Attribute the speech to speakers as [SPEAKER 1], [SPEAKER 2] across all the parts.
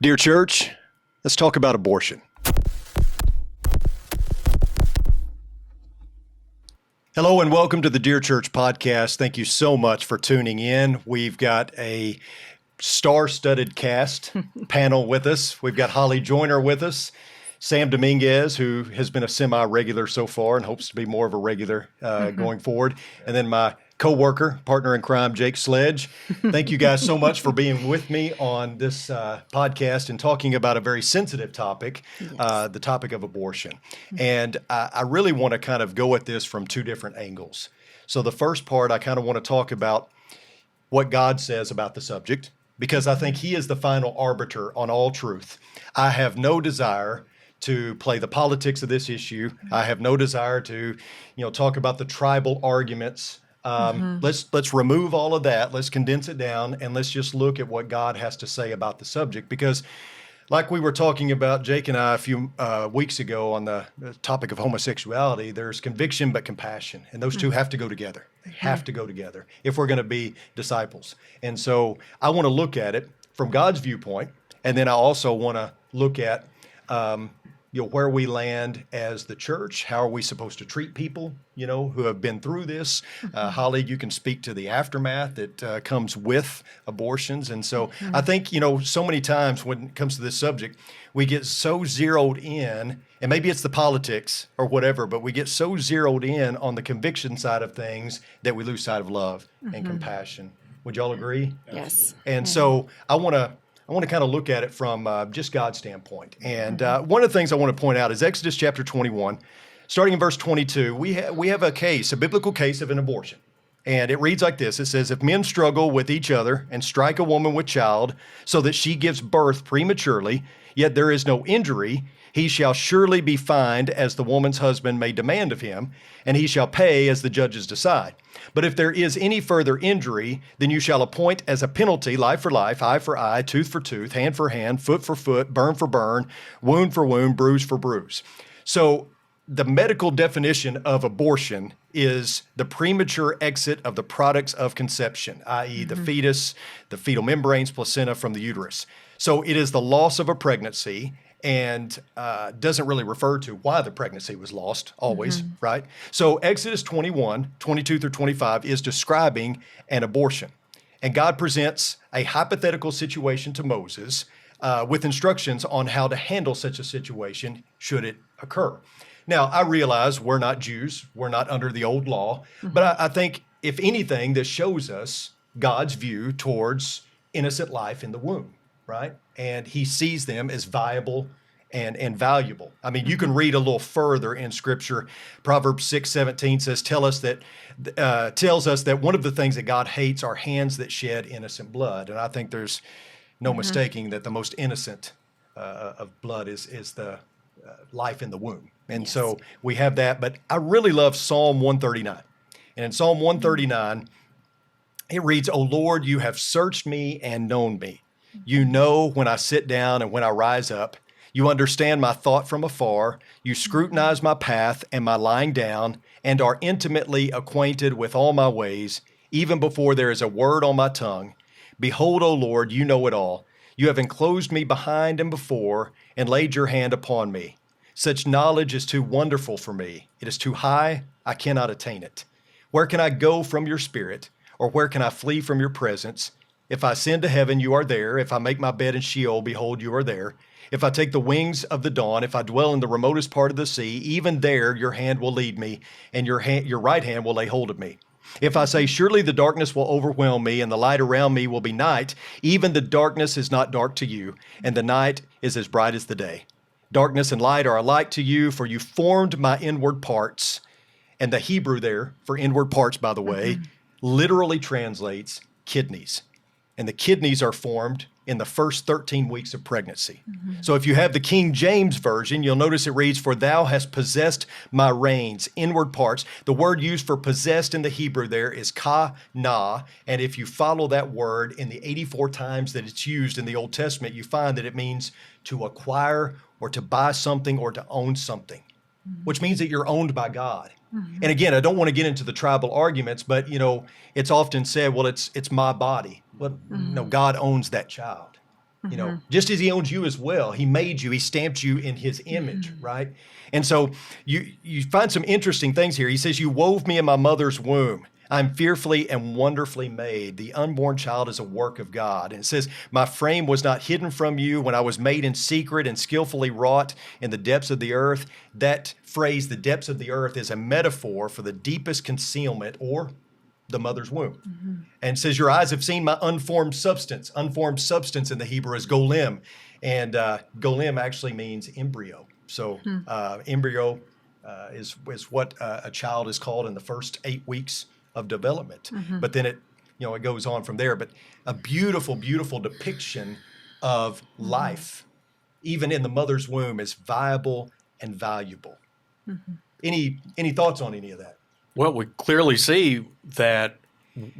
[SPEAKER 1] Dear church, let's talk about abortion. Hello and welcome to the Dear Church podcast. Thank you so much for tuning in. We've got a star-studded cast panel with us. We've got Holly Joyner with us, Sam Dominguez, who has been a semi-regular so far and hopes to be more of a regular going forward, and then my co-worker, partner in crime, Jake Sledge. Thank you guys so much for being with me on this podcast and talking about a very sensitive topic, the topic of abortion. And I really want to kind of go at this from two different angles. So the first part, I kind of want to talk about what God says about the subject, because I think He is the final arbiter on all truth. I have no desire to play the politics of this issue. I have no desire to, talk about the tribal arguments. Let's remove all of that. Let's condense it down, and let's just look at what God has to say about the subject. Because, like we were talking about, Jake and I, a few weeks ago on the topic of homosexuality, there's conviction but compassion, and those two have to go together. They have to go together if we're going to be disciples. And so I want to look at it from God's viewpoint, and then I also want to look at where we land as the church. How are we supposed to treat people, who have been through this? Holly, you can speak to the aftermath that comes with abortions. And so I think, so many times when it comes to this subject, we get so zeroed in, and maybe it's the politics or whatever, but we get so zeroed in on the conviction side of things that we lose sight of love and compassion. Would y'all agree?
[SPEAKER 2] Yes.
[SPEAKER 1] And so I want to kind of look at it from just God's standpoint. And one of the things I want to point out is Exodus chapter 21, starting in verse 22, we have a biblical case of an abortion. And it reads like this. It says, if men struggle with each other and strike a woman with child so that she gives birth prematurely, yet there is no injury, he shall surely be fined as the woman's husband may demand of him, and he shall pay as the judges decide. But if there is any further injury, then you shall appoint as a penalty life for life, eye for eye, tooth for tooth, hand for hand, foot for foot, burn for burn, wound for wound, bruise for bruise. So the medical definition of abortion is the premature exit of the products of conception, i.e. the fetus, the fetal membranes, placenta from the uterus. So it is the loss of a pregnancy, and doesn't really refer to why the pregnancy was lost always, right? So Exodus 21, 22 through 25 is describing an abortion. And God presents a hypothetical situation to Moses with instructions on how to handle such a situation should it occur. Now, I realize we're not Jews, we're not under the old law, but I think if anything, this shows us God's view towards innocent life in the womb, right? And He sees them as viable and valuable. I mean, you can read a little further in Scripture. Proverbs 6:17 says, tells us that one of the things that God hates are hands that shed innocent blood. And I think there's no mistaking that the most innocent of blood is the life in the womb. And so we have that. But I really love Psalm 139. And in Psalm 139, it reads, O Lord, you have searched me and known me. You know when I sit down and when I rise up. You understand my thought from afar. You scrutinize my path and my lying down, and are intimately acquainted with all my ways, even before there is a word on my tongue. Behold, O Lord, you know it all. You have enclosed me behind and before, and laid your hand upon me. Such knowledge is too wonderful for me. It is too high, I cannot attain it. Where can I go from your spirit, or where can I flee from your presence? If I ascend to heaven, you are there. If I make my bed in Sheol, behold, you are there. If I take the wings of the dawn, if I dwell in the remotest part of the sea, even there your hand will lead me, and your right hand will lay hold of me. If I say, surely the darkness will overwhelm me, and the light around me will be night, even the darkness is not dark to you, and the night is as bright as the day. Darkness and light are alike to you, for you formed my inward parts. And the Hebrew there, for inward parts, by the way, literally translates kidneys. And the kidneys are formed in the first 13 weeks of pregnancy. So if you have the King James Version, you'll notice it reads, for thou hast possessed my reins, inward parts. The word used for possessed in the Hebrew there is ka-na. And if you follow that word in the 84 times that it's used in the Old Testament, you find that it means to acquire or to buy something or to own something, which means that you're owned by God. And again, I don't want to get into the tribal arguments, but it's often said, well, it's my body. Well, no, God owns that child. You know, just as he owns you as well, he made you, he stamped you in his image, right? And so you find some interesting things here. He says, you wove me in my mother's womb. I'm fearfully and wonderfully made. The unborn child is a work of God. And it says, my frame was not hidden from you when I was made in secret and skillfully wrought in the depths of the earth. That phrase, the depths of the earth, is a metaphor for the deepest concealment, or the mother's womb. And it says, your eyes have seen my unformed substance. Unformed substance in the Hebrew is golem. And golem actually means embryo. So embryo is what a child is called in the first 8 weeks of development. But then it goes on from there. But a beautiful, beautiful depiction of life, even in the mother's womb, is viable and valuable. Any thoughts on any of that?
[SPEAKER 2] Well, we clearly see that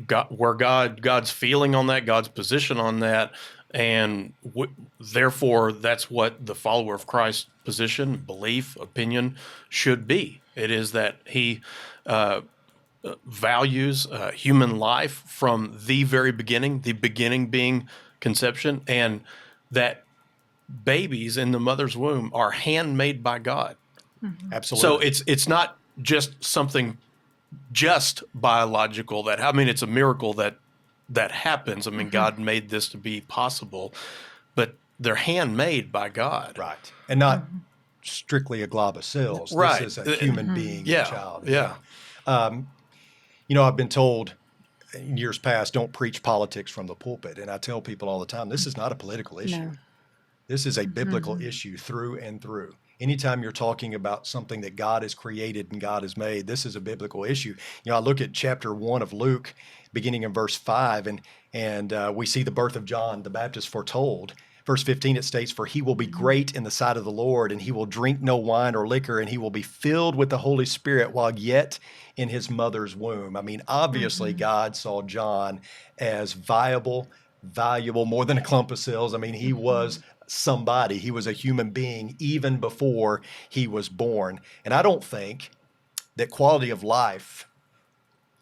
[SPEAKER 2] God's feeling on that, God's position on that, and therefore that's what the follower of Christ's position, belief, opinion should be. It is that he values human life from the very beginning, the beginning being conception, and that babies in the mother's womb are handmade by God.
[SPEAKER 1] Absolutely.
[SPEAKER 2] So it's not just something just biological it's a miracle that happens. I mean, God made this to be possible, but they're handmade by God.
[SPEAKER 1] Right. And not strictly a glob of cells.
[SPEAKER 2] Right.
[SPEAKER 1] This is a human being, a child.
[SPEAKER 2] Yeah.
[SPEAKER 1] I've been told in years past, don't preach politics from the pulpit. And I tell people all the time, this is not a political issue.
[SPEAKER 3] No.
[SPEAKER 1] This is a biblical issue through and through. Anytime you're talking about something that God has created and God has made, this is a biblical issue. I look at chapter 1 of Luke, beginning in verse 5, and we see the birth of John the Baptist foretold. Verse 15, it states, for he will be great in the sight of the Lord, and he will drink no wine or liquor, and he will be filled with the Holy Spirit while yet in his mother's womb. I mean, obviously, God saw John as valuable, more than a clump of cells. I mean, he was somebody. He was a human being even before he was born. And I don't think that quality of life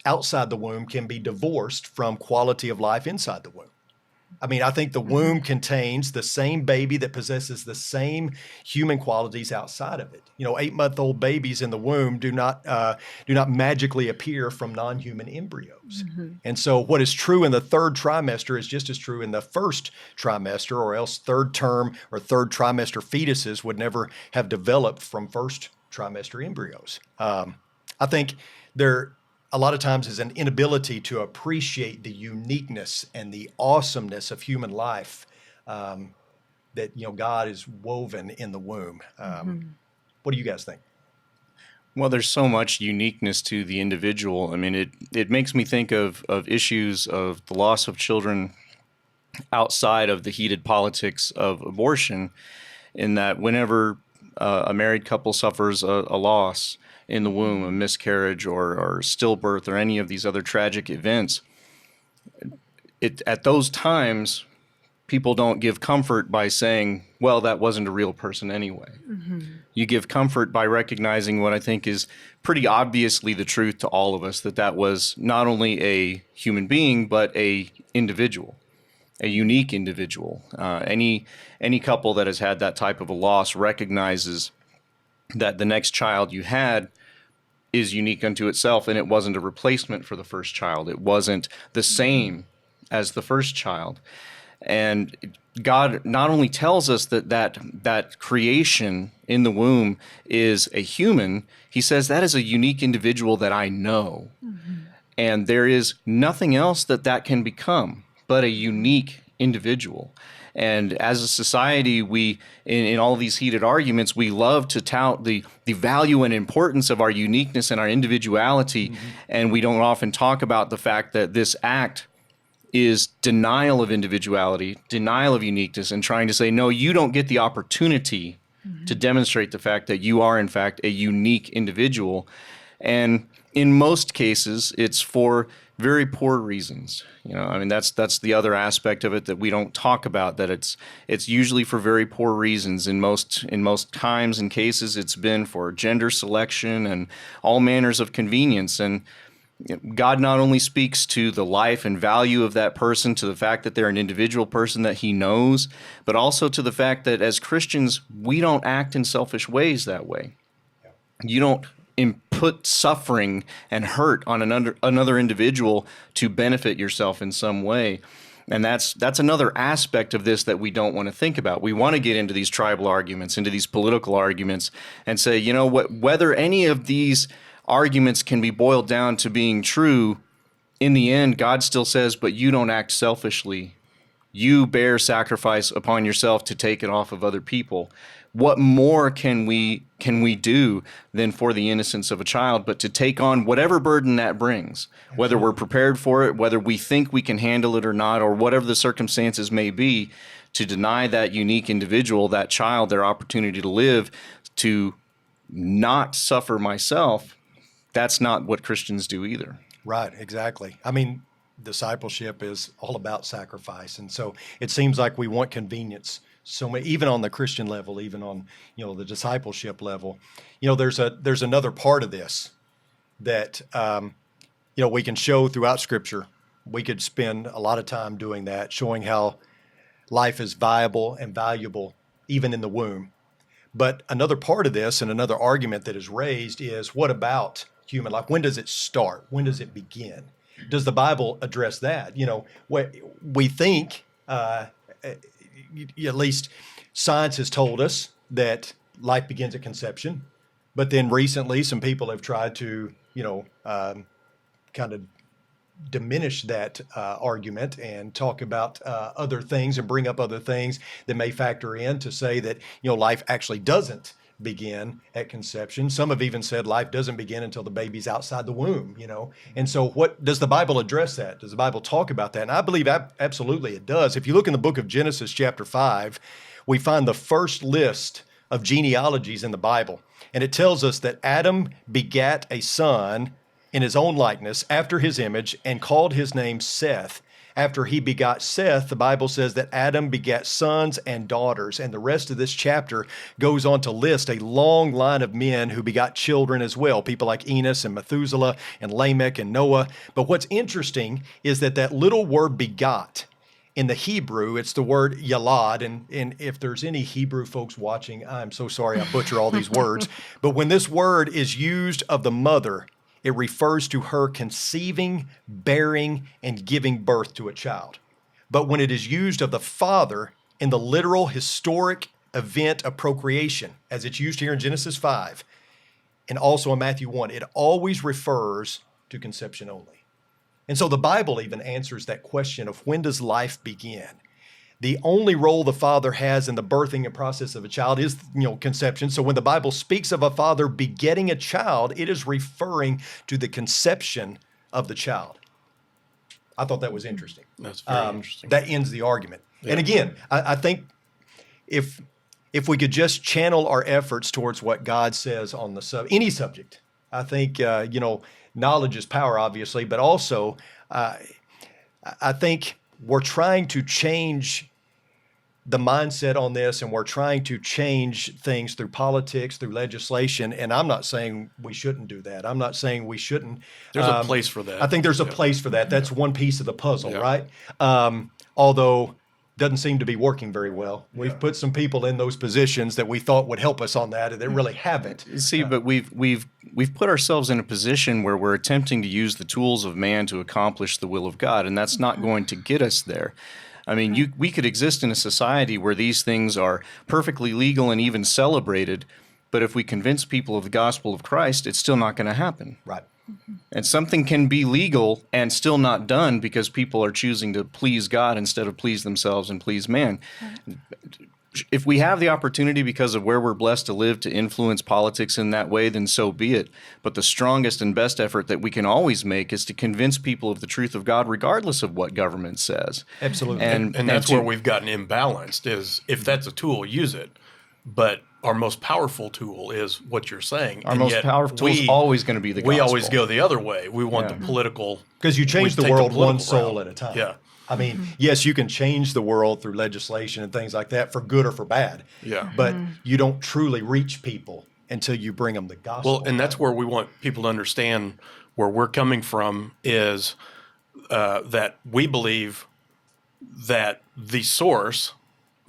[SPEAKER 1] outside the womb can be divorced from quality of life inside the womb. I mean, I think the womb contains the same baby that possesses the same human qualities outside of it. 8-month-old babies in the womb do not magically appear from non-human embryos. And so what is true in the third trimester is just as true in the first trimester, or else third term or third trimester fetuses would never have developed from first trimester embryos. I think there a lot of times is an inability to appreciate the uniqueness and the awesomeness of human life that God is woven in the womb. What do you guys think?
[SPEAKER 4] Well, there's so much uniqueness to the individual. I mean, it makes me think of issues of the loss of children outside of the heated politics of abortion, in that whenever a married couple suffers a loss in the womb, a miscarriage or stillbirth or any of these other tragic events, at those times, people don't give comfort by saying, well, that wasn't a real person anyway. You give comfort by recognizing what I think is pretty obviously the truth to all of us, that was not only a human being, but a individual, a unique individual. Any couple that has had that type of a loss recognizes that the next child you had is unique unto itself, and it wasn't a replacement for the first child. It wasn't the same as the first child. And God not only tells us that creation in the womb is a human, he says that is a unique individual that I know. And there is nothing else that can become but a unique individual. And as a society, we, in all these heated arguments, we love to tout the value and importance of our uniqueness and our individuality. And we don't often talk about the fact that this act is denial of individuality, denial of uniqueness, and trying to say, no, you don't get the opportunity to demonstrate the fact that you are, in fact, a unique individual. And in most cases, it's for very poor reasons. I mean, that's the other aspect of it that we don't talk about, that it's usually for very poor reasons. In most times and cases, it's been for gender selection and all manners of convenience. And God not only speaks to the life and value of that person, to the fact that they're an individual person that he knows, but also to the fact that as Christians, we don't act in selfish ways that way. You don't put suffering and hurt on another individual to benefit yourself in some way. And that's another aspect of this that we don't want to think about. We want to get into these tribal arguments, into these political arguments, and say, you know what, whether any of these arguments can be boiled down to being true, in the end, God still says, but you don't act selfishly. You bear sacrifice upon yourself to take it off of other people. What more can we do than for the innocence of a child, but to take on whatever burden that brings, whether we're prepared for it, whether we think we can handle it or not, or whatever the circumstances may be, to deny that unique individual, that child, their opportunity to live, to not suffer myself. That's not what Christians do either.
[SPEAKER 1] Right, exactly. I mean, discipleship is all about sacrifice. And so it seems like we want convenience. So many, even on the Christian level, even on, the discipleship level, there's another part of this that, we can show throughout Scripture. We could spend a lot of time doing that, showing how life is viable and valuable even in the womb. But another part of this and another argument that is raised is, what about human life? When does it start? When does it begin? Does the Bible address that? We think, at least science has told us that life begins at conception. But then recently, some people have tried to, kind of diminish that argument and talk about other things and bring up other things that may factor in to say that, life actually doesn't begin at conception. Some have even said life doesn't begin until the baby's outside the womb, And so what does the Bible address that? Does the Bible talk about that? And I believe absolutely it does. If you look in the book of Genesis chapter 5, we find the first list of genealogies in the Bible. And it tells us that Adam begat a son in his own likeness, after his image, and called his name Seth. After he begot Seth, the Bible says that Adam begat sons and daughters. And the rest of this chapter goes on to list a long line of men who begot children as well, people like Enos and Methuselah and Lamech and Noah. But what's interesting is that little word begot, in the Hebrew, it's the word yalad. And if there's any Hebrew folks watching, I'm so sorry I butcher all these words. But when this word is used of the mother, it refers to her conceiving, bearing, and giving birth to a child. But when it is used of the father in the literal historic event of procreation, as it's used here in Genesis 5, and also in Matthew 1, it always refers to conception only. And so the Bible even answers that question of when does life begin? The only role the father has in the birthing and process of a child is, conception. So when the Bible speaks of a father begetting a child, it is referring to the conception of the child. I thought that was interesting.
[SPEAKER 2] That's very interesting.
[SPEAKER 1] That ends the argument.
[SPEAKER 2] Yeah.
[SPEAKER 1] And again, I think if we could just channel our efforts towards what God says on any subject, I think, knowledge is power, obviously, but also I think we're trying to change the mindset on this, and we're trying to change things through politics, through legislation. And I'm not saying we shouldn't do that. I'm not saying we shouldn't.
[SPEAKER 2] There's a place for that.
[SPEAKER 1] I think there's a place for that. That's one piece of the puzzle,
[SPEAKER 2] Yeah.
[SPEAKER 1] right? Although doesn't seem to be working very well. We've put some people in those positions that we thought would help us on that, and they really haven't.
[SPEAKER 4] See, but we've put ourselves in a position where we're attempting to use the tools of man to accomplish the will of God, and that's not going to get us there. I mean, we could exist in a society where these things are perfectly legal and even celebrated, but if we convince people of the gospel of Christ, it's still not going to happen.
[SPEAKER 1] Right.
[SPEAKER 4] And something can be legal and still not done because people are choosing to please God instead of please themselves and please man. If we have the opportunity because of where we're blessed to live to influence politics in that way, then so be it. But the strongest and best effort that we can always make is to convince people of the truth of God regardless of what government says.
[SPEAKER 1] Absolutely.
[SPEAKER 2] And that's where we've gotten imbalanced is if that's a tool, use it. But our most powerful tool is what you're saying.
[SPEAKER 4] Our most powerful tool is always going to be the gospel.
[SPEAKER 2] We always go the other way. We want the political.
[SPEAKER 1] Because you change the
[SPEAKER 2] take
[SPEAKER 1] world one
[SPEAKER 2] political
[SPEAKER 1] soul
[SPEAKER 2] route.
[SPEAKER 1] at a time.
[SPEAKER 2] Yeah.
[SPEAKER 1] I mean, yes, you can change the world through legislation and things like that for good or for bad.
[SPEAKER 2] Yeah.
[SPEAKER 1] But you don't truly reach people until you bring them the gospel.
[SPEAKER 2] Well, and that's where we want people to understand where we're coming from is that we believe that the source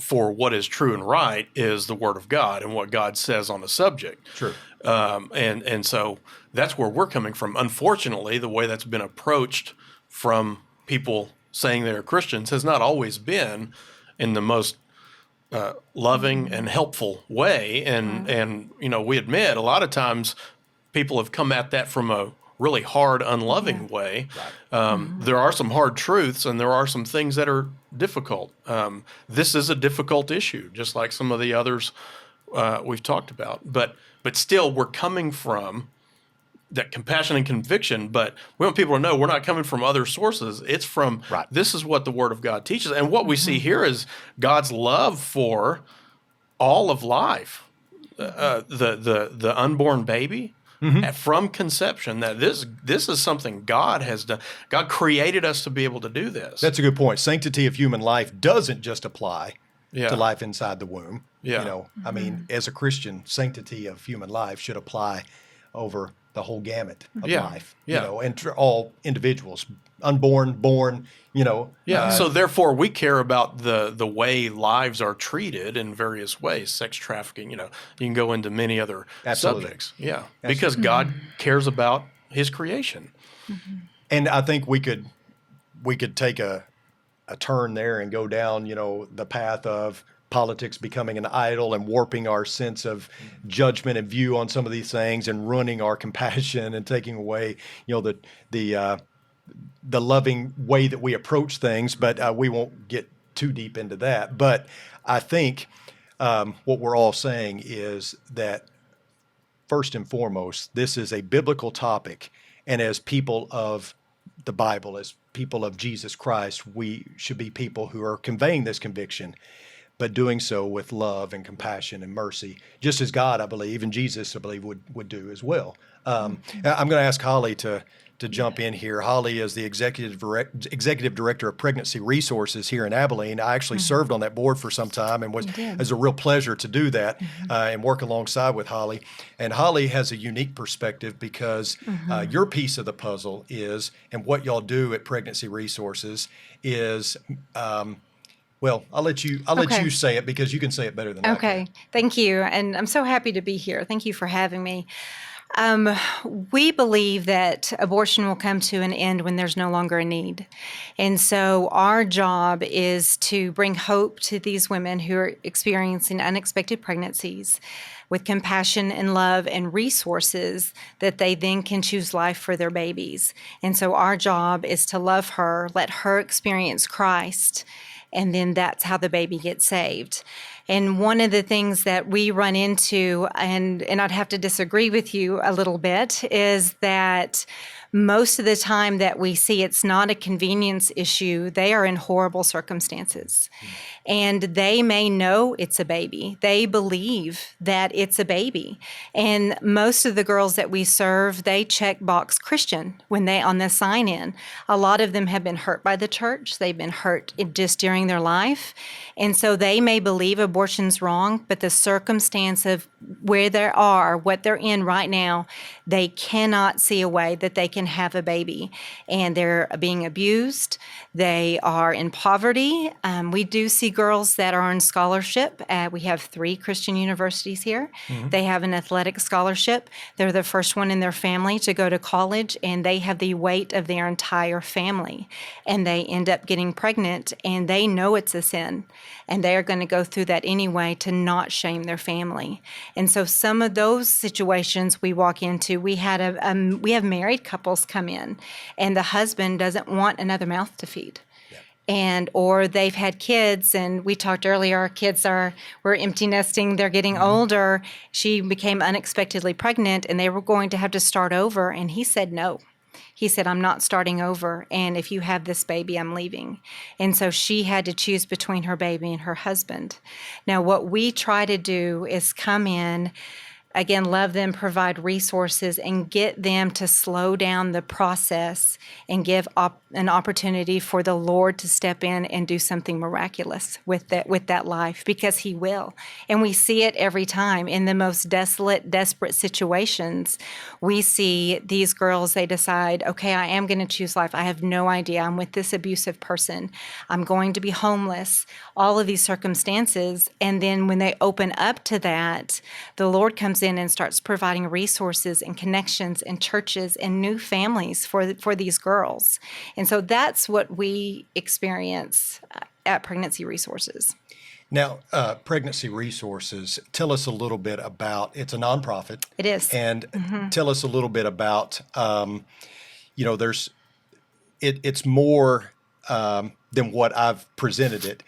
[SPEAKER 2] for what is true and right is the Word of God and what God says on the subject.
[SPEAKER 1] True.
[SPEAKER 2] And so that's where we're coming from. Unfortunately, the way that's been approached from people saying they're Christians has not always been in the most loving and helpful way. And we admit a lot of times people have come at that from a really hard, unloving way. There are some hard truths and there are some things that are difficult. This is a difficult issue, just like some of the others we've talked about. But still, we're coming from that compassion and conviction, but we want people to know we're not coming from other sources. It's from, this is what the Word of God teaches. And what we see here is God's love for all of life, the unborn baby, from conception, that this is something God has done. God created us to be able to do this.
[SPEAKER 1] That's a good point. Sanctity of human life doesn't just apply to life inside the womb. I mean, as a Christian, sanctity of human life should apply over the whole gamut of life, and all individuals, unborn, born,
[SPEAKER 2] So therefore, we care about the way lives are treated in various ways. Sex trafficking, you can go into many other subjects. Yeah, because God cares about His creation.
[SPEAKER 1] And I think we could take a turn there and go down, the path of politics becoming an idol and warping our sense of judgment and view on some of these things and ruining our compassion and taking away, the loving way that we approach things. But we won't get too deep into that. But I think what we're all saying is that first and foremost, this is a biblical topic. And as people of the Bible, as people of Jesus Christ, we should be people who are conveying this conviction, but doing so with love and compassion and mercy, just as God, I believe, and Jesus, I believe, would do as well. I'm going to ask Holly to jump in here. Holly is the executive director of Pregnancy Resources here in Abilene. I actually served on that board for some time, and it was a real pleasure to do that and work alongside with Holly. And Holly has a unique perspective because your piece of the puzzle is, and what y'all do at Pregnancy Resources is. Well, I'll let you say it because you can say it better than I can.
[SPEAKER 3] Okay, thank you. And I'm so happy to be here. Thank you for having me. We believe that abortion will come to an end when there's no longer a need. And so our job is to bring hope to these women who are experiencing unexpected pregnancies with compassion and love and resources that they then can choose life for their babies. And so our job is to love her, let her experience Christ, and then that's how the baby gets saved. And one of the things that we run into, and I'd have to disagree with you a little bit, is that most of the time that we see it's not a convenience issue, they are in horrible circumstances. And they may know it's a baby. They believe that it's a baby. And most of the girls that we serve, they check box Christian when they on the sign in. A lot of them have been hurt by the church. They've been hurt just during their life. And so they may believe abortion's wrong, but the circumstance of where they are, what they're in right now, they cannot see a way that they can have a baby. And they're being abused. They are in poverty. We do see girls that are on scholarship. We have 3 Christian universities here. They have an athletic scholarship. They're the first one in their family to go to college, and they have the weight of their entire family. And they end up getting pregnant, and they know it's a sin. And they are going to go through that anyway to not shame their family. And so some of those situations we walk into, we have married couples come in, and the husband doesn't want another mouth to feed. Or they've had kids, and we talked earlier, our kids were empty nesting, they're getting older. She became unexpectedly pregnant, and they were going to have to start over, and he said no. He said, I'm not starting over, and if you have this baby, I'm leaving. And so she had to choose between her baby and her husband. Now, what we try to do is come in again, love them, provide resources, and get them to slow down the process and give an opportunity for the Lord to step in and do something miraculous with that life, because He will. And we see it every time in the most desolate, desperate situations. We see these girls, they decide, okay, I am going to choose life. I have no idea. I'm with this abusive person. I'm going to be homeless. All of these circumstances. And then when they open up to that, the Lord comes in and starts providing resources and connections and churches and new families for these girls. And so that's what we experience at Pregnancy Resources.
[SPEAKER 1] Now, Pregnancy Resources, tell us a little bit about, it's a nonprofit.
[SPEAKER 3] It is.
[SPEAKER 1] And tell us a little bit about, it's more than what I've presented it.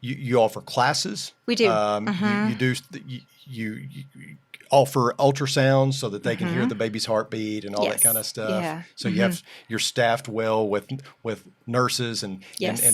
[SPEAKER 1] You offer classes.
[SPEAKER 3] We do.
[SPEAKER 1] You offer ultrasounds so that they can hear the baby's heartbeat and all that
[SPEAKER 3] Yes.
[SPEAKER 1] kind of stuff.
[SPEAKER 3] Yeah.
[SPEAKER 1] So you're staffed well with nurses and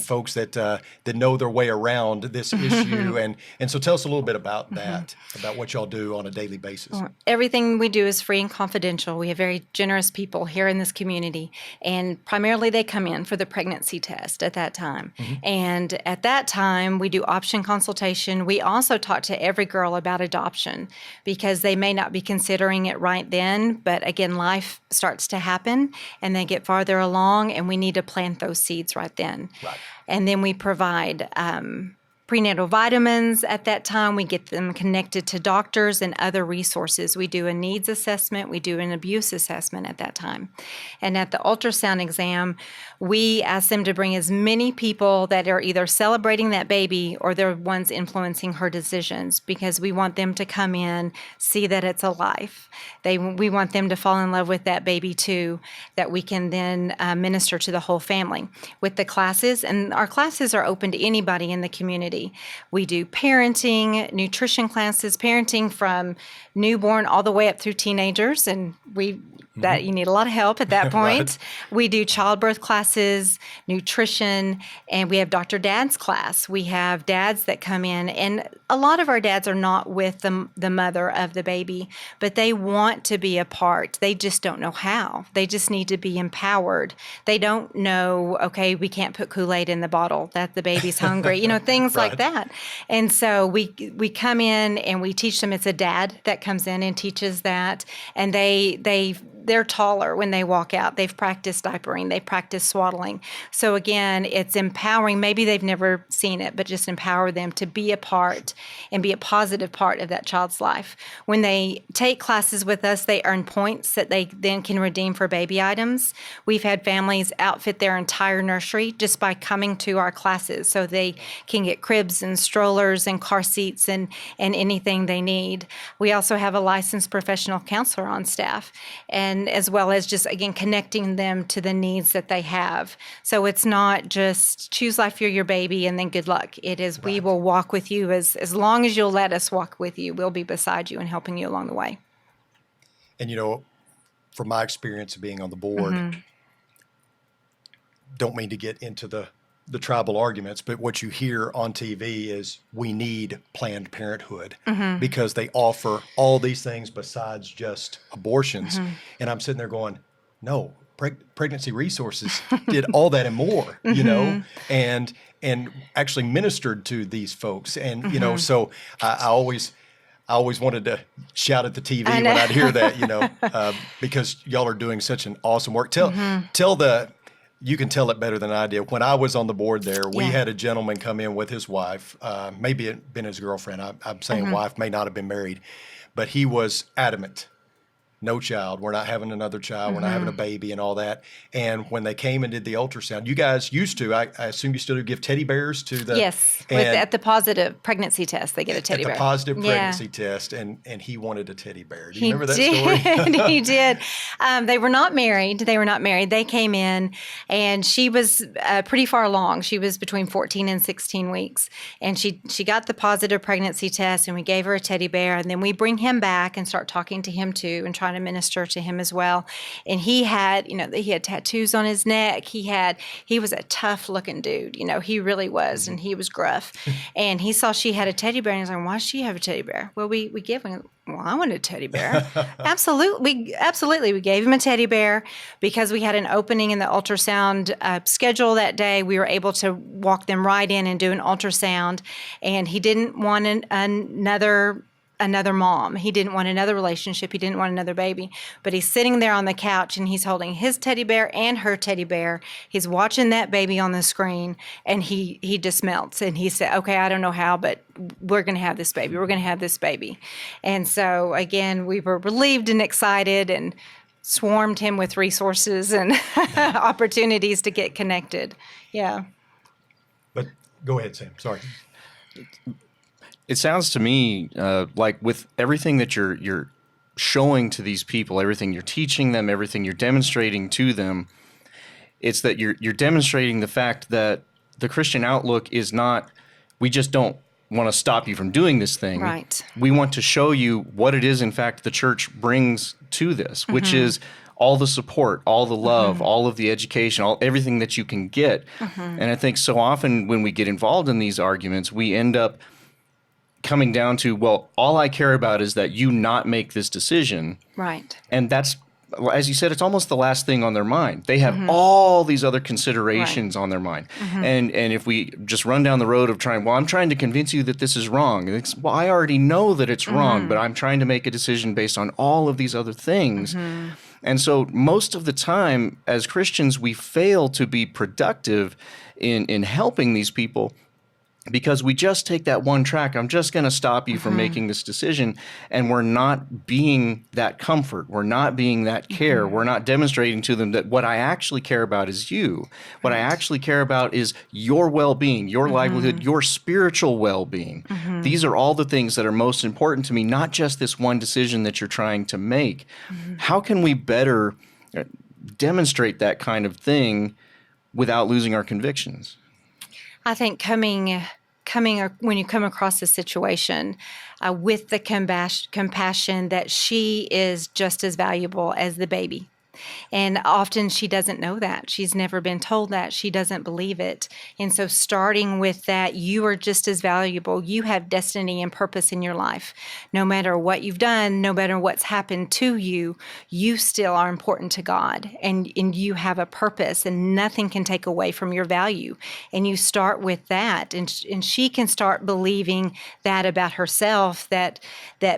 [SPEAKER 1] folks that know their way around this issue. And so tell us a little bit about that, about what y'all do on a daily basis.
[SPEAKER 3] Everything we do is free and confidential. We have very generous people here in this community, and primarily they come in for the pregnancy test at that time. And at that time, we do option consultation. We also talk to every girl about adoption, because they may not be considering it right then, but again, life starts to happen and they get farther along, and we need to plant those seeds right then.
[SPEAKER 1] Right.
[SPEAKER 3] And then we provide prenatal vitamins at that time. We get them connected to doctors and other resources. We do a needs assessment. We do an abuse assessment at that time. And at the ultrasound exam, we ask them to bring as many people that are either celebrating that baby or they're ones influencing her decisions, because we want them to come in, see that it's a life. We want them to fall in love with that baby too, that we can then minister to the whole family with the classes. And our classes are open to anybody in the community. We do parenting, nutrition classes, parenting from newborn all the way up through teenagers, and you need a lot of help at that point.
[SPEAKER 1] Right.
[SPEAKER 3] We do childbirth classes, nutrition, and we have Dr. Dad's class. We have dads that come in, and a lot of our dads are not with the mother of the baby, but they want to be a part. They just don't know how. They just need to be empowered. They don't know, okay, we can't put Kool-Aid in the bottle, that the baby's hungry, things like that. And so we come in and we teach them. It's a dad that comes in and teaches that, and they're taller when they walk out. They've practiced diapering. They've practiced swaddling. So again, it's empowering. Maybe they've never seen it, but just empower them to be a part and be a positive part of that child's life. When they take classes with us, they earn points that they then can redeem for baby items. We've had families outfit their entire nursery just by coming to our classes, so they can get cribs and strollers and car seats and anything they need. We also have a licensed professional counselor on staff, and as well as just, again, connecting them to the needs that they have. So it's not just choose life for your baby and then good luck. It is, we will walk with you as long as you'll let us walk with you. We'll be beside you and helping you along the way.
[SPEAKER 1] And, from my experience of being on the board, don't mean to get into the tribal arguments, but what you hear on TV is we need Planned Parenthood because they offer all these things besides just abortions. And I'm sitting there going, no, Pregnancy Resources did all that and more, and actually ministered to these folks. And, so I always wanted to shout at the TV when I'd hear that, because y'all are doing such an awesome work. You can tell it better than I did. When I was on the board there, we had a gentleman come in with his wife, maybe it been his girlfriend. I'm saying wife, may not have been married, but he was adamant. No child. We're not having another child. We're not having a baby and all that. And when they came and did the ultrasound, you guys used to, I assume you still do give teddy bears to the...
[SPEAKER 3] Yes. At the positive pregnancy test, they get a teddy bear.
[SPEAKER 1] At the positive pregnancy test, and he wanted a teddy bear. Do you remember that story?
[SPEAKER 3] He did. They were not married. They came in, and she was pretty far along. She was between 14 and 16 weeks. And she got the positive pregnancy test, and we gave her a teddy bear. And then we bring him back and start talking to him too and trying to minister to him as well. And he had tattoos on his neck. He was a tough looking dude. He really was, and he was gruff. And he saw she had a teddy bear, and he was like, "Why does she have a teddy bear?" Well, we give him. Well, I wanted a teddy bear. Absolutely. We gave him a teddy bear because we had an opening in the ultrasound schedule that day. We were able to walk them right in and do an ultrasound. And he didn't want another mom. He didn't want another relationship. He didn't want another baby. But he's sitting there on the couch, and he's holding his teddy bear and her teddy bear. He's watching that baby on the screen, and he just melts. And he said, "Okay, I don't know how, but we're going to have this baby. We're going to have this baby." And so, again, we were relieved and excited and swarmed him with resources and opportunities to get connected. Yeah.
[SPEAKER 1] But go ahead, Sam. Sorry.
[SPEAKER 4] It sounds to me like with everything that you're showing to these people, everything you're teaching them, everything you're demonstrating to them, it's that you're demonstrating the fact that the Christian outlook is not, we just don't want to stop you from doing this thing.
[SPEAKER 3] Right.
[SPEAKER 4] We want to show you what it is, in fact, the church brings to this, which is all the support, all the love, all of the education, everything that you can get. And I think so often when we get involved in these arguments, we end up coming down to, well, all I care about is that you not make this decision.
[SPEAKER 3] Right.
[SPEAKER 4] And that's, as you said, it's almost the last thing on their mind. They have all these other considerations on their mind. And if we just run down the road of I'm trying to convince you that this is wrong. And it's, well, I already know that it's wrong, but I'm trying to make a decision based on all of these other things. And so most of the time, as Christians, we fail to be productive in helping these people, because we just take that one track. I'm just going to stop you from making this decision. And we're not being that comfort. We're not being that care. We're not demonstrating to them that what I actually care about is you. What I actually care about is your well-being, your livelihood, your spiritual well-being. These are all the things that are most important to me, not just this one decision that you're trying to make. How can we better demonstrate that kind of thing without losing our convictions?
[SPEAKER 3] I think coming when you come across a situation with the compassion that she is just as valuable as the baby. And often she doesn't know that. She's never been told that. She doesn't believe it. And so starting with that, you are just as valuable. You have destiny and purpose in your life. No matter what you've done, no matter what's happened to you, you still are important to God. And you have a purpose, and nothing can take away from your value. And you start with that. And she can start believing that about herself, that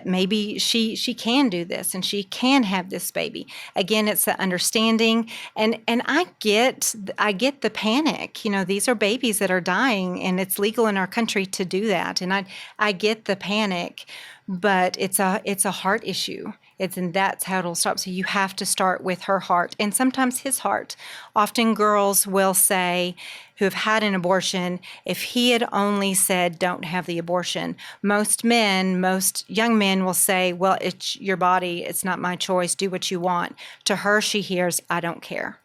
[SPEAKER 3] maybe she can do this and she can have this baby. Again, it's the understanding, and I get the panic. These are babies that are dying, and it's legal in our country to do that. And I get the panic, but it's a heart issue. And that's how it'll stop. So you have to start with her heart and sometimes his heart. Often girls will say, who have had an abortion, if he had only said, "Don't have the abortion." Most young men will say, "Well, it's your body. It's not my choice. Do what you want." To her, she hears, "I don't care.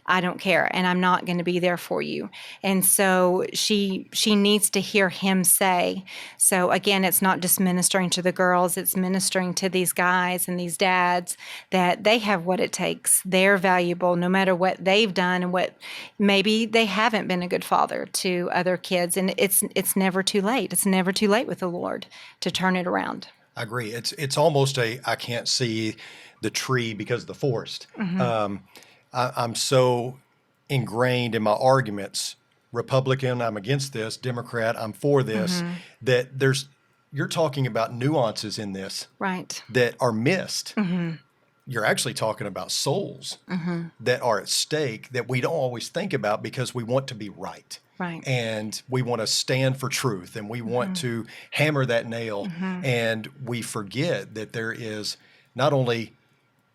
[SPEAKER 3] I don't care, and I'm not going to be there for you." And so she needs to hear him say. So again, it's not just ministering to the girls, it's ministering to these guys and these dads that they have what it takes. They're valuable no matter what they've done and what maybe they haven't been a good father to other kids. And it's never too late. It's never too late with the Lord to turn it around.
[SPEAKER 1] I agree. It's almost I can't see the tree because of the forest. I'm so ingrained in my arguments, Republican, I'm against this, Democrat, I'm for this, that you're talking about nuances in this
[SPEAKER 3] Right.
[SPEAKER 1] that are missed. You're actually talking about souls that are at stake that we don't always think about because we want to be right.
[SPEAKER 3] Right.
[SPEAKER 1] And we want to stand for truth, and we want to hammer that nail, and we forget that there is not only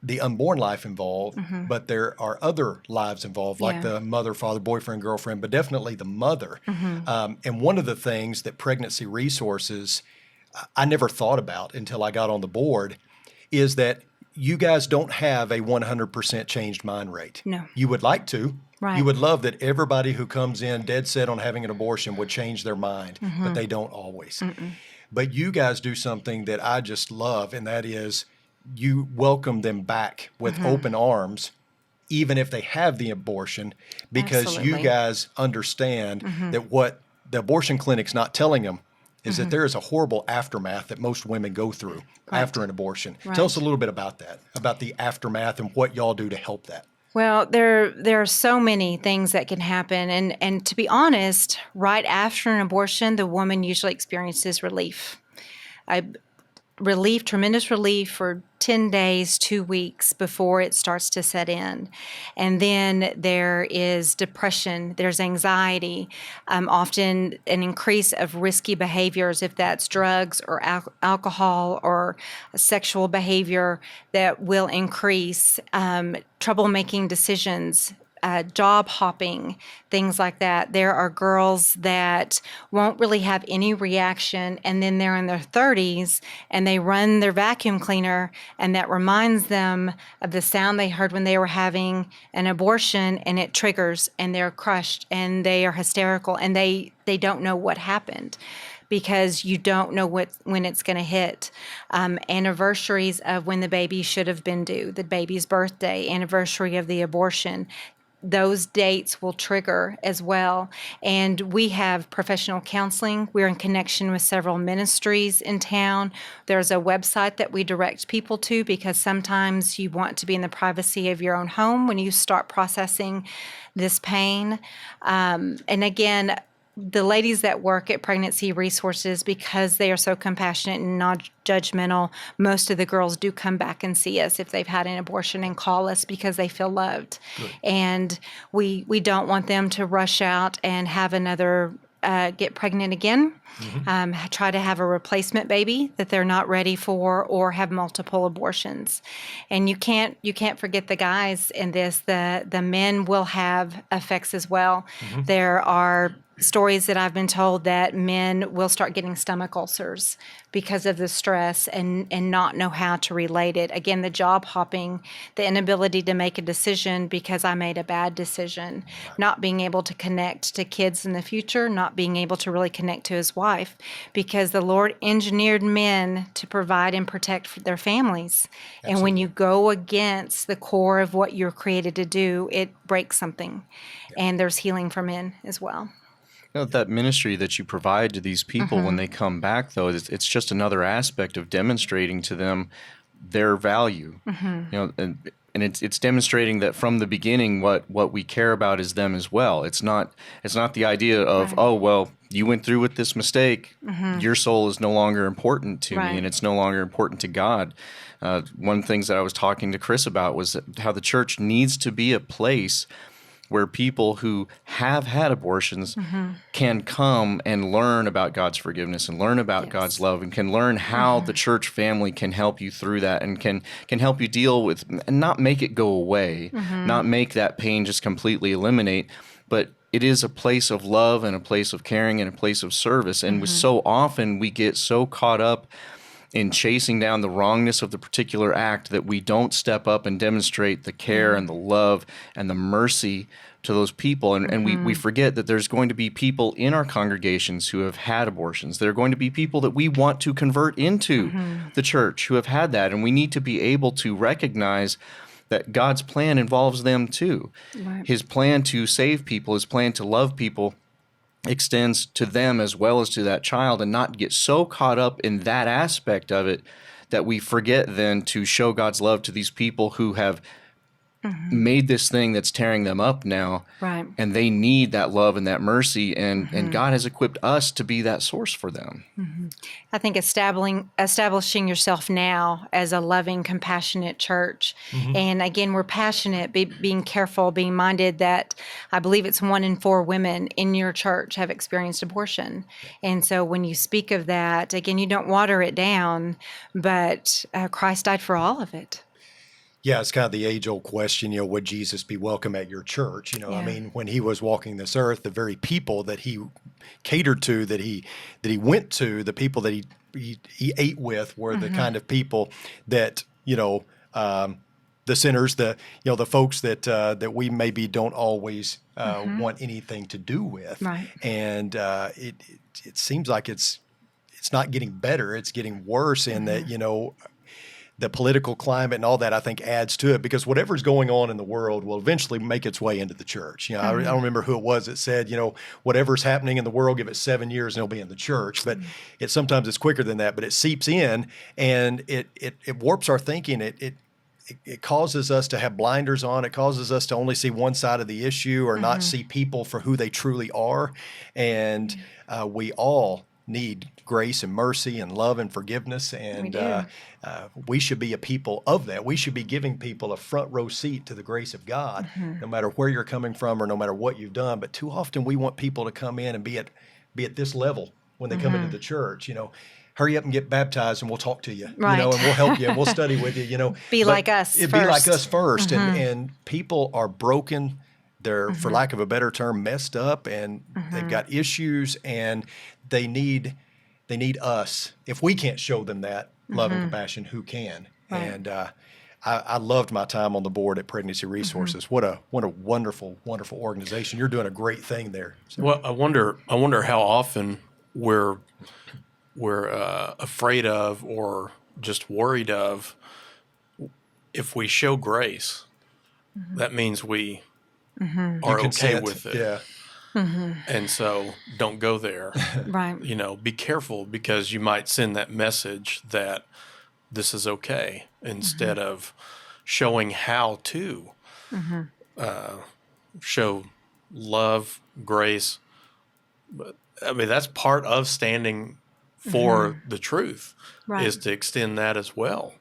[SPEAKER 1] the unborn life involved, but there are other lives involved, like the mother, father, boyfriend, girlfriend, but definitely the mother. And one of the things that Pregnancy Resources, I never thought about until I got on the board, is that you guys don't have a 100% changed mind rate.
[SPEAKER 3] No.
[SPEAKER 1] You would like to.
[SPEAKER 3] Right.
[SPEAKER 1] You would love that everybody who comes in dead set on having an abortion would change their mind, but they don't always. But you guys do something that I just love, and that is you welcome them back with open arms, even if they have the abortion, because you
[SPEAKER 3] Absolutely.
[SPEAKER 1] guys understand that what the abortion clinic's not telling them is that there is a horrible aftermath that most women go through after an abortion. Tell us a little bit about that, about the aftermath and what y'all do to help that.
[SPEAKER 3] Well, there are so many things that can happen, and to be honest, right after an abortion, the woman usually experiences relief. Tremendous relief for 10 days, 2 weeks before it starts to set in. And then there is depression, there's anxiety, often an increase of risky behaviors, if that's drugs or alcohol or sexual behavior, that will increase trouble making decisions. Job hopping, things like that. There are girls that won't really have any reaction, and then they're in their 30s and they run their vacuum cleaner, and that reminds them of the sound they heard when they were having an abortion, and it triggers, and they're crushed, and they are hysterical, and they don't know what happened, because you don't know when it's going to hit. Anniversaries of when the baby should have been due, the baby's birthday, anniversary of the abortion, those dates will trigger as well. And we have professional counseling. We're in connection with several ministries in town. There's a website that we direct people to, because sometimes you want to be in the privacy of your own home when you start processing this pain. And again, the ladies that work at Pregnancy Resources, because they are so compassionate and non-judgmental, most of the girls do come back and see us if they've had an abortion and call us because they feel loved. Good. And we don't want them to rush out and have another get pregnant again, try to have a replacement baby that they're not ready for, or have multiple abortions. And you can't forget the guys in this. The men will have effects as well. There are stories that I've been told that men will start getting stomach ulcers because of the stress and not know how to relate it. Again, the job hopping, the inability to make a decision because I made a bad decision, not being able to connect to kids in the future, not being able to really connect to his wife, because the Lord engineered men to provide and protect their families. Absolutely. And when you go against the core of what you're created to do, it breaks something. Yeah. And there's healing for men as well.
[SPEAKER 4] That ministry that you provide to these people when they come back, though, it's just another aspect of demonstrating to them their value. And it's demonstrating that from the beginning, what we care about is them as well. It's not the idea of, oh, well, you went through with this mistake, your soul is no longer important to me, and it's no longer important to God. One of the things that I was talking to Chris about was how the church needs to be a place where people who have had abortions can come and learn about God's forgiveness and learn about God's love, and can learn how the church family can help you through that, and can help you deal with, and not make it go away, not make that pain just completely eliminate, but it is a place of love and a place of caring and a place of service. And so often we get so caught up in chasing down the wrongness of the particular act that we don't step up and demonstrate the care and the love and the mercy to those people. And we forget that there's going to be people in our congregations who have had abortions. There are going to be people that we want to convert into the church who have had that. And we need to be able to recognize that God's plan involves them too. Right. His plan to save people, his plan to love people, extends to them as well as to that child, and not get so caught up in that aspect of it that we forget then to show God's love to these people who have made this thing that's tearing them up now. Right. And they need that love and that mercy, and God has equipped us to be that source for them.
[SPEAKER 3] I think establishing yourself now as a loving, compassionate church. And again, we're passionate, being careful, being minded that I believe it's 1 in 4 women in your church have experienced abortion. And so when you speak of that, again, you don't water it down, but Christ died for all of it.
[SPEAKER 1] Yeah, it's kind of the age-old question, would Jesus be welcome at your church? I mean, when he was walking this earth, the very people that he catered to, that he went to, the people that he ate with were the kind of people that, the sinners, the folks that we maybe don't always want anything to do with. Right. And it seems like it's not getting better; it's getting worse. In that the political climate and all that, I think, adds to it, because whatever's going on in the world will eventually make its way into the church. I don't remember who it was that said, whatever's happening in the world, give it 7 years and it'll be in the church. But sometimes it's quicker than that, but it seeps in and it warps our thinking. It causes us to have blinders on. It causes us to only see one side of the issue or not see people for who they truly are. And we all need grace and mercy and love and forgiveness. And we should be a people of that. We should be giving people a front row seat to the grace of God, no matter where you're coming from or no matter what you've done. But too often we want people to come in and be at this level when they come into the church. Hurry up and get baptized and we'll talk to you,
[SPEAKER 3] Right.
[SPEAKER 1] and we'll help you and we'll study with you,
[SPEAKER 3] Be like us
[SPEAKER 1] Be
[SPEAKER 3] first.
[SPEAKER 1] like us first. And people are broken. They're, for lack of a better term, messed up, and they've got issues, and they need us. If we can't show them that love and compassion, who can?
[SPEAKER 3] Right.
[SPEAKER 1] And I loved my time on the board at Pregnancy Resources. What a wonderful, wonderful organization. You're doing a great thing there. So,
[SPEAKER 2] Well, I wonder how often we're afraid of or just worried of. If we show grace, that means we are okay
[SPEAKER 1] consent.
[SPEAKER 2] with it.
[SPEAKER 1] Yeah.
[SPEAKER 2] And so don't go there.
[SPEAKER 3] Right.
[SPEAKER 2] Be careful, because you might send that message that this is okay instead of showing how to show love, grace. But I mean, that's part of standing for the truth,
[SPEAKER 3] Right.
[SPEAKER 2] is to extend that as well.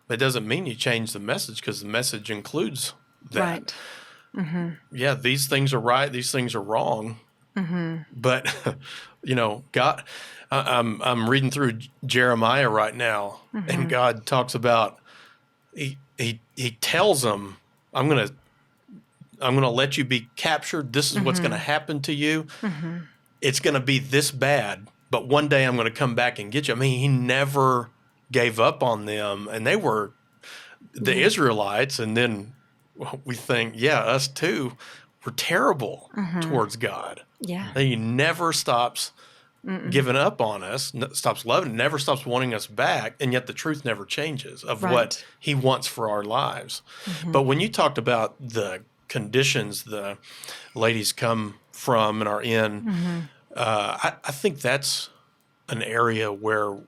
[SPEAKER 2] It doesn't mean you change the message, because the message includes that.
[SPEAKER 3] Right.
[SPEAKER 2] Yeah, these things are right, these things are wrong. But God, I'm reading through Jeremiah right now, and God talks about he tells them, I'm gonna let you be captured. This is what's gonna happen to you. It's gonna be this bad, but one day I'm gonna come back and get you. I mean, he never gave up on them, and they were the Israelites, and then we think, us too, we're terrible towards God.
[SPEAKER 3] Yeah.
[SPEAKER 2] He never stops giving up on us, stops loving, never stops wanting us back, and yet the truth never changes of
[SPEAKER 3] Right.
[SPEAKER 2] what he wants for our lives. But when you talked about the conditions the ladies come from and are in, I think that's an area where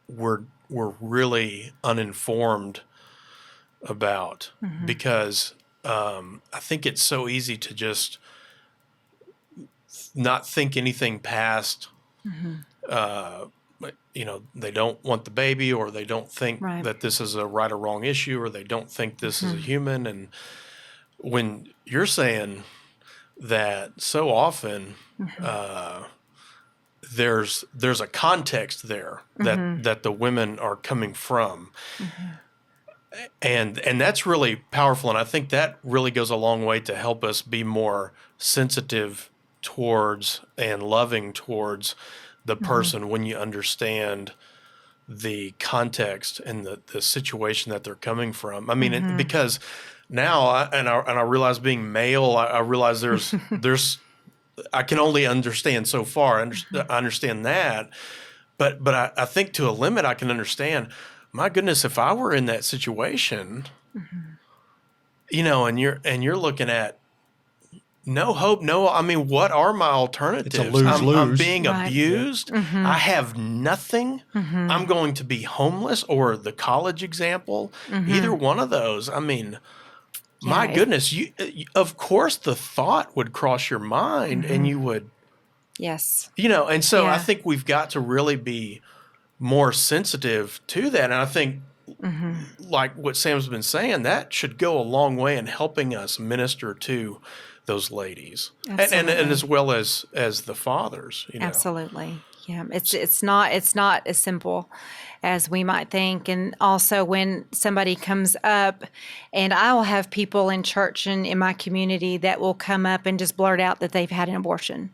[SPEAKER 2] we're really uninformed about, because I think it's so easy to just not think anything past, they don't want the baby, or they don't think
[SPEAKER 3] Right.
[SPEAKER 2] that this is a right or wrong issue, or they don't think this is a human. And when you're saying that, so often there's a context there that the women are coming from. And that's really powerful, and I think that really goes a long way to help us be more sensitive towards and loving towards the person when you understand the context and the situation that they're coming from. I mean, because now, I realize, being male, I realize there's I can only understand so far. I understand that, but I think to a limit I can understand. My goodness, if I were in that situation, and you're looking at no hope, I mean, what are my alternatives?
[SPEAKER 1] It's a lose-lose.
[SPEAKER 2] I'm being
[SPEAKER 3] Right.
[SPEAKER 2] abused. I have nothing. I'm going to be homeless, or the college example. Either one of those. I mean, my
[SPEAKER 3] Yeah,
[SPEAKER 2] goodness, of course the thought would cross your mind, and you would,
[SPEAKER 3] Yes.
[SPEAKER 2] and so I
[SPEAKER 3] Yeah.
[SPEAKER 2] think we've got to really be more sensitive to that. And I think, like what Sam's been saying, that should go a long way in helping us minister to those ladies, and
[SPEAKER 3] Absolutely.
[SPEAKER 2] as well as the fathers.
[SPEAKER 3] Absolutely. Yeah. It's not as simple as we might think. And also, when somebody comes up, and I will have people in church and in my community that will come up and just blurt out that they've had an abortion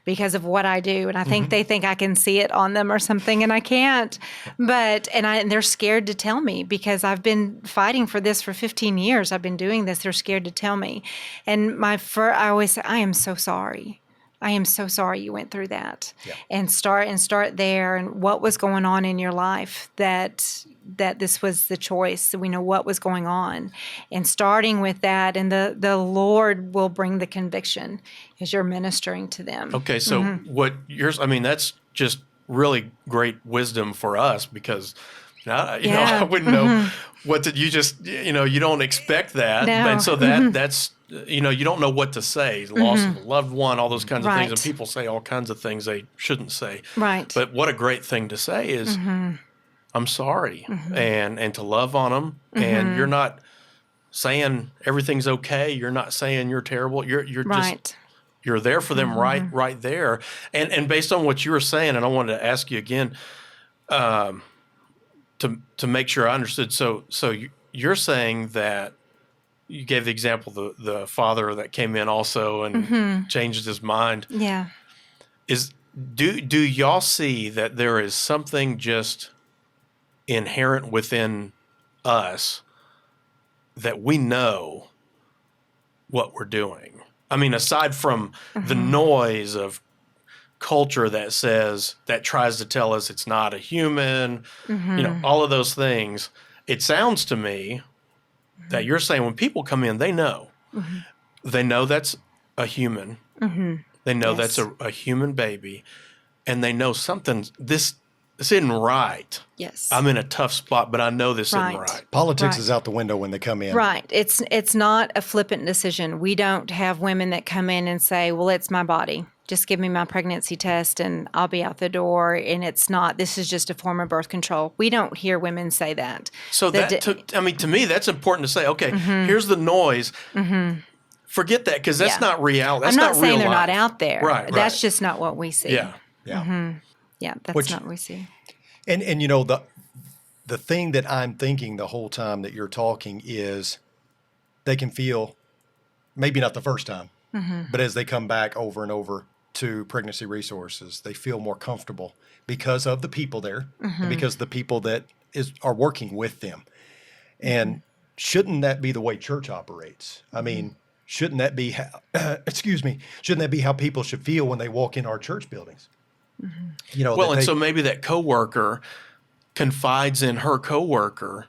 [SPEAKER 3] because of what I do. And I think they think I can see it on them or something, and I can't. But and they're scared to tell me, because I've been fighting for this for 15 years. I've been doing this. They're scared to tell me. And I always say, I am so sorry. I am so sorry you went through that.
[SPEAKER 1] Yeah.
[SPEAKER 3] And start there, and what was going on in your life that this was the choice. We know what was going on, and starting with that, and the Lord will bring the conviction as you're ministering to them.
[SPEAKER 2] Okay, so what yours? I mean, that's just really great wisdom for us because you know,
[SPEAKER 3] Yeah.
[SPEAKER 2] I wouldn't know what to. You just you don't expect that,
[SPEAKER 3] No.
[SPEAKER 2] and so that's you don't know what to say. Loss of a loved one, all those kinds of things, and
[SPEAKER 3] Right.
[SPEAKER 2] people say all kinds of things they shouldn't say.
[SPEAKER 3] Right.
[SPEAKER 2] But what a great thing to say is, "I'm sorry," and to love on them, and you're not saying everything's okay. You're not saying you're terrible. You're just
[SPEAKER 3] Right.
[SPEAKER 2] you're there for them right there. And based on what you were saying, and I wanted to ask you again to make sure I understood. So you're saying that you gave the example the father that came in also and changed his mind.
[SPEAKER 3] Yeah.
[SPEAKER 2] Do y'all see that there is something just inherent within us that we know what we're doing? I mean, aside from the noise of culture that tries to tell us it's not a human, all of those things, it sounds to me that you're saying when people come in, they know. They know that's a human. They know
[SPEAKER 3] Yes.
[SPEAKER 2] that's a human baby, and they know this isn't right.
[SPEAKER 3] Yes.
[SPEAKER 2] I'm in a tough spot, but I know this isn't
[SPEAKER 3] Right.
[SPEAKER 2] right.
[SPEAKER 1] Politics
[SPEAKER 3] Right.
[SPEAKER 1] is out the window when they come in.
[SPEAKER 3] Right. It's not a flippant decision. We don't have women that come in and say, "Well, it's my body. Just give me my pregnancy test and I'll be out the door." And it's not. This is just a form of birth control. We don't hear women say that.
[SPEAKER 2] So to me, that's important to say. Okay,
[SPEAKER 3] Mm-hmm.
[SPEAKER 2] here's the noise. Forget that because that's
[SPEAKER 3] Yeah.
[SPEAKER 2] not reality. That's
[SPEAKER 3] I'm not saying
[SPEAKER 2] real
[SPEAKER 3] they're not
[SPEAKER 2] life.
[SPEAKER 3] out there.
[SPEAKER 2] Right.
[SPEAKER 3] That's
[SPEAKER 2] right.
[SPEAKER 3] just not what we see.
[SPEAKER 2] Yeah.
[SPEAKER 1] Yeah.
[SPEAKER 3] Yeah. That's
[SPEAKER 1] Which-
[SPEAKER 3] not what we see.
[SPEAKER 1] And the thing that I'm thinking the whole time that you're talking is they can feel, maybe not the first time, but as they come back over and over to pregnancy resources, they feel more comfortable because of the people there and because of the people that are working with them. And shouldn't that be the way church operates? I mean, shouldn't that be how, shouldn't that be how people should feel when they walk in our church buildings?
[SPEAKER 2] Well, and so maybe that coworker confides in her coworker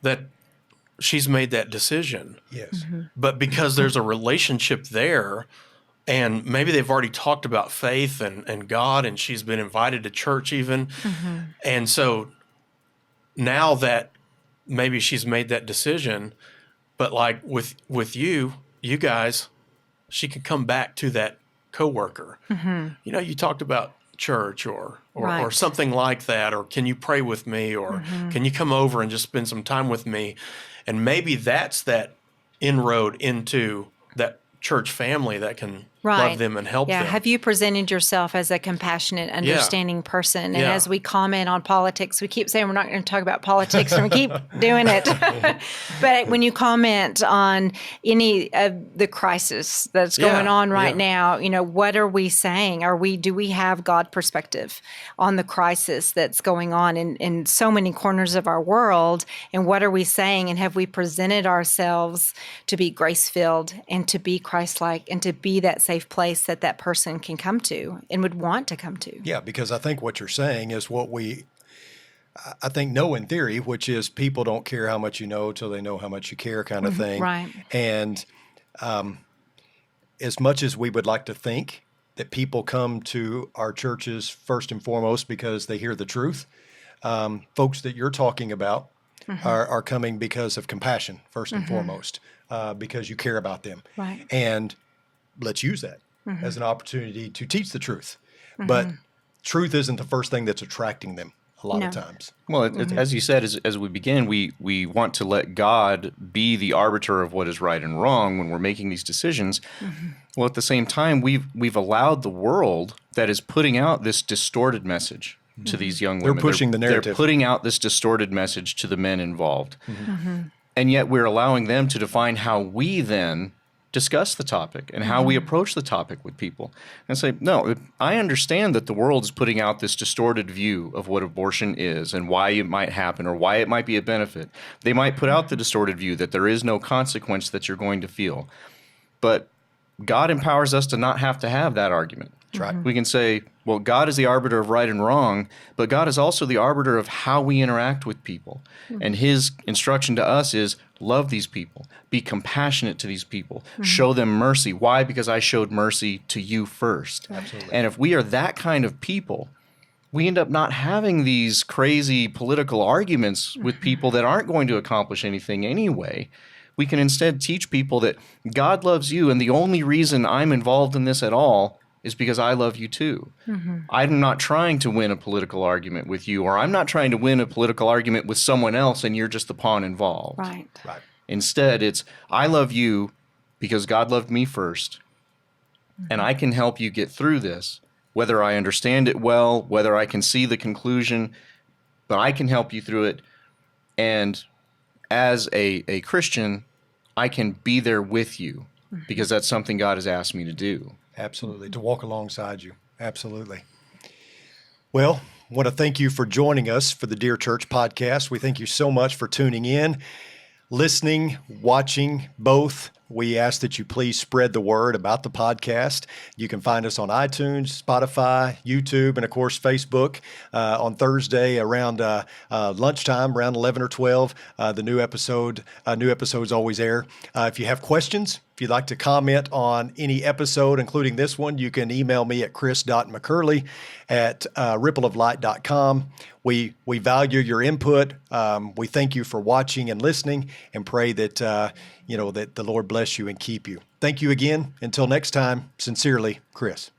[SPEAKER 2] that she's made that decision.
[SPEAKER 1] yes.
[SPEAKER 2] But because there's a relationship there, and maybe they've already talked about faith and God, and she's been invited to church even. And so now that maybe she's made that decision, but like with you guys, she could come back to that coworker. You talked about church or
[SPEAKER 3] Right.
[SPEAKER 2] something like that, or can you pray with me, or can you come over and just spend some time with me? And maybe that's that inroad into that church family that can
[SPEAKER 3] Right.
[SPEAKER 2] love them and help
[SPEAKER 3] Yeah.
[SPEAKER 2] them.
[SPEAKER 3] Have you presented yourself as a compassionate, understanding person? And
[SPEAKER 2] Yeah.
[SPEAKER 3] as we comment on politics, we keep saying we're not going to talk about politics, and we keep doing it. But when you comment on any of the crisis that's going
[SPEAKER 2] Yeah,
[SPEAKER 3] on right
[SPEAKER 2] yeah.
[SPEAKER 3] now, what are we saying? Do we have God perspective on the crisis that's going on in so many corners of our world? And what are we saying? And have we presented ourselves to be grace-filled and to be Christ-like and to be that safe place that person can come to and would want to come to?
[SPEAKER 1] Yeah, because I think what you're saying is what I think know in theory, which is people don't care how much you know till they know how much you care kind of thing.
[SPEAKER 3] Right.
[SPEAKER 1] And as much as we would like to think that people come to our churches first and foremost because they hear the truth, folks that you're talking about are coming because of compassion first and foremost, because you care about them.
[SPEAKER 3] Right.
[SPEAKER 1] And let's use that as an opportunity to teach the truth. But truth isn't the first thing that's attracting them a lot of
[SPEAKER 3] No.
[SPEAKER 1] times.
[SPEAKER 4] Well, as you said, as we begin, we want to let God be the arbiter of what is right and wrong when we're making these decisions. Well, at the same time, we've allowed the world that is putting out this distorted message to these young women.
[SPEAKER 1] pushing the narrative.
[SPEAKER 4] They're putting out this distorted message to the men involved. And yet we're allowing them to define how we then discuss the topic and how we approach the topic with people. And say, no, I understand that the world is putting out this distorted view of what abortion is and why it might happen or why it might be a benefit. They might put out the distorted view that there is no consequence that you're going to feel. But God empowers us to not have to have that argument.
[SPEAKER 1] That's right.
[SPEAKER 4] We can say, well, God is the arbiter of right and wrong, but God is also the arbiter of how we interact with people. And his instruction to us is love these people, be compassionate to these people, show them mercy. Why? Because I showed mercy to you first.
[SPEAKER 1] Absolutely.
[SPEAKER 4] And if we are that kind of people, we end up not having these crazy political arguments with people that aren't going to accomplish anything anyway. We can instead teach people that God loves you, and the only reason I'm involved in this at all is because I love you too. I'm not trying to win a political argument with you, or I'm not trying to win a political argument with someone else and you're just the pawn involved.
[SPEAKER 3] Right.
[SPEAKER 1] Right.
[SPEAKER 4] Instead, it's I love you because God loved me first, and I can help you get through this, whether I understand it well, whether I can see the conclusion, but I can help you through it. And as a Christian, I can be there with you because that's something God has asked me to do.
[SPEAKER 1] Absolutely. To walk alongside you. Absolutely. Well, I want to thank you for joining us for the Dear Church podcast. We thank you so much for tuning in, listening, watching, both. We ask that you please spread the word about the podcast. You can find us on iTunes, Spotify, YouTube, and of course, Facebook. On Thursday around lunchtime, around 11 or 12, the new episodes always air. If you have questions, if you'd like to comment on any episode, including this one, you can email me at chris.mccurley@rippleoflight.com. We value your input. We thank you for watching and listening, and pray that that the Lord bless you and keep you. Thank you again. Until next time, sincerely, Chris.